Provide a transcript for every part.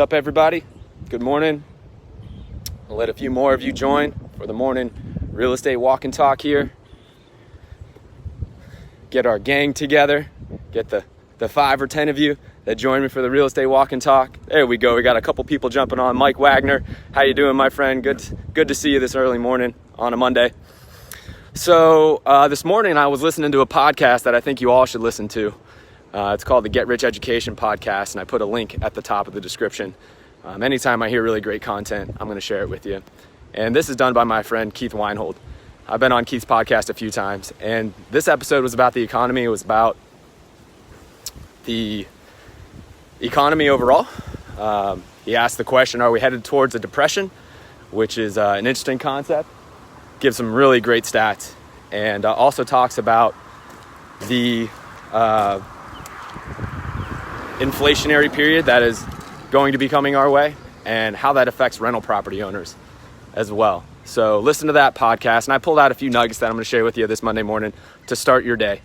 up, everybody? Good morning. I'll let a few more of you join for the morning real estate walk and talk here. Get our gang together. Get the 5 or 10 of you that join me for the real estate walk and talk. There we go. We got a couple people jumping on. Mike Wagner, how you doing, my friend? Good to see you this early morning on a Monday. So this morning I was listening to a podcast that I think you all should listen to. It's called the Get Rich Education Podcast, and I put a link at the top of the description. Anytime I hear really great content, I'm going to share it with you. And this is done by my friend Keith Weinhold. I've been on Keith's podcast a few times, and this episode was about the economy. It was about the economy overall. He asked the question, are we headed towards a depression? Which is an interesting concept. Gives some really great stats, and also talks about the inflationary period that is going to be coming our way and how that affects rental property owners as well. So listen to that podcast, and I pulled out a few nuggets that I'm going to share with you this Monday morning to start your day.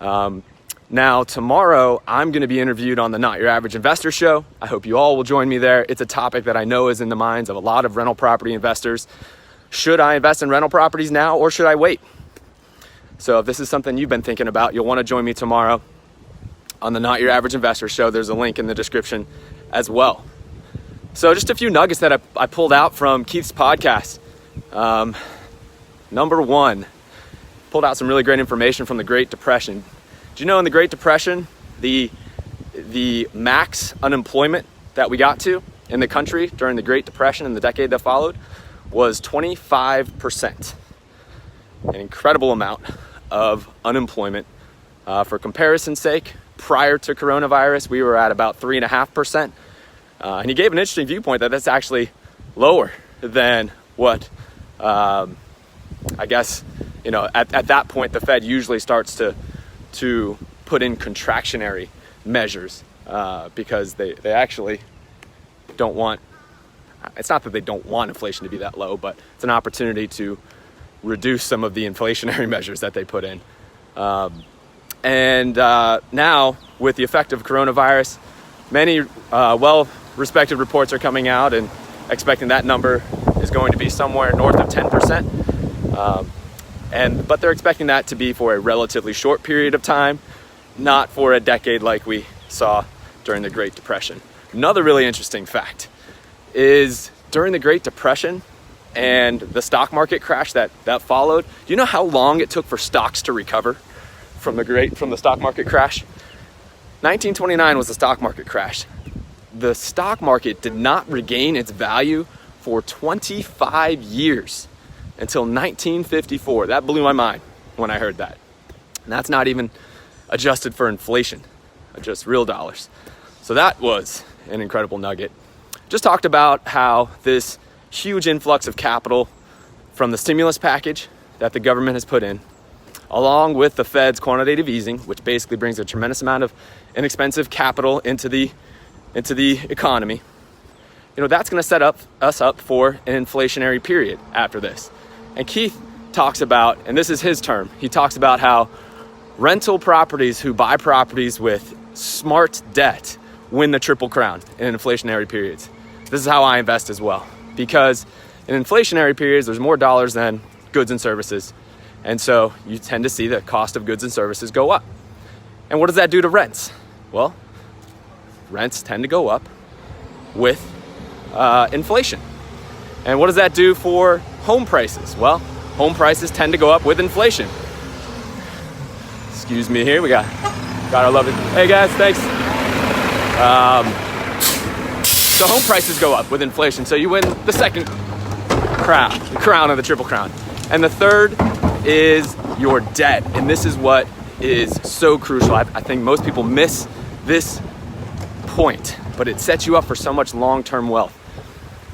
Now, tomorrow, I'm going to be interviewed on the Not Your Average Investor show. I hope you all will join me there. It's a topic that I know is in the minds of a lot of rental property investors. Should I invest in rental properties now, or should I wait? So if this is something you've been thinking about, you'll want to join me tomorrow on the Not Your Average Investor show. There's a link in the description as well. So just a few nuggets that I pulled out from Keith's podcast. Number one, pulled out some really great information from the Great Depression. Do you know in the Great Depression, the max unemployment that we got to in the country during the Great Depression in the decade that followed was 25%. An incredible amount of unemployment. For comparison's sake, prior to coronavirus, we were at about 3.5%. And he gave an interesting viewpoint that that's actually lower than what, I guess, at that point, the Fed usually starts to put in contractionary measures because they actually don't want, it's not that they don't want inflation to be that low, but it's an opportunity to reduce some of the inflationary measures that they put in. And now, with the effect of coronavirus, many well-respected reports are coming out and expecting that number is going to be somewhere north of 10%. But they're expecting that to be for a relatively short period of time, not for a decade like we saw during the Great Depression. Another really interesting fact is during the Great Depression and the stock market crash that followed, do you know how long it took for stocks to recover from the stock market crash? 1929 was the stock market crash. The stock market did not regain its value for 25 years until 1954. That blew my mind when I heard that. And that's not even adjusted for inflation, just real dollars. So that was an incredible nugget. Just talked about how this huge influx of capital from the stimulus package that the government has put in, along with the Fed's quantitative easing, which basically brings a tremendous amount of inexpensive capital into the economy, that's going to set us up for an inflationary period after this. And Keith talks about, and this is his term, he talks about how rental properties who buy properties with smart debt win the triple crown in inflationary periods. This is how I invest as well, because in inflationary periods, there's more dollars than goods and services. And so you tend to see the cost of goods and services go up. And what does that do to rents? Well, rents tend to go up with inflation. And what does that do for home prices? Well, home prices tend to go up with inflation. Excuse me here, we got our lovely, hey guys, thanks. So home prices go up with inflation. So you win the second crown, the crown of the triple crown. And the third is your debt. And this is what is so crucial. I think most people miss this point, but it sets you up for so much long-term wealth.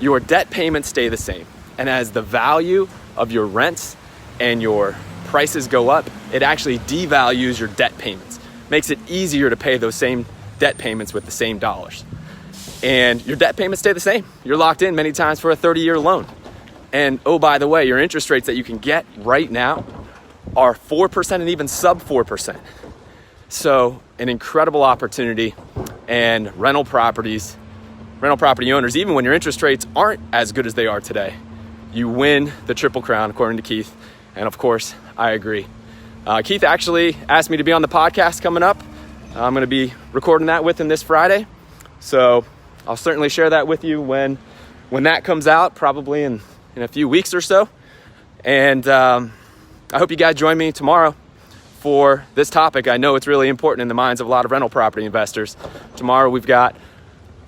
Your debt payments stay the same. And as the value of your rents and your prices go up, it actually devalues your debt payments. Makes it easier to pay those same debt payments with the same dollars. And your debt payments stay the same. You're locked in many times for a 30-year loan. And oh, by the way, your interest rates that you can get right now are 4% and even sub 4%. So an incredible opportunity, and rental properties rental property owners, even when your interest rates aren't as good as they are today, you win the Triple Crown, according to Keith. And of course, I agree. Keith actually asked me to be on the podcast coming up. I'm going to be recording that with him this Friday. So I'll certainly share that with you when that comes out, probably in a few weeks or so. And I hope you guys join me tomorrow for this topic. I know it's really important in the minds of a lot of rental property investors. Tomorrow we've got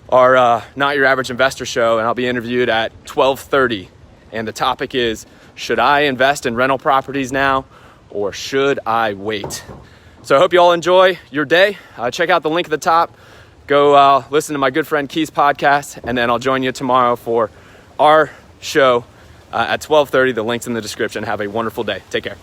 our Not Your Average Investor show, and I'll be interviewed at 12:30. And the topic is, should I invest in rental properties now, or should I wait? So I hope you all enjoy your day. Check out the link at the top. Go listen to my good friend Keith's podcast, and then I'll join you tomorrow for our show at 12:30. The link's in the description. Have a wonderful day. Take care.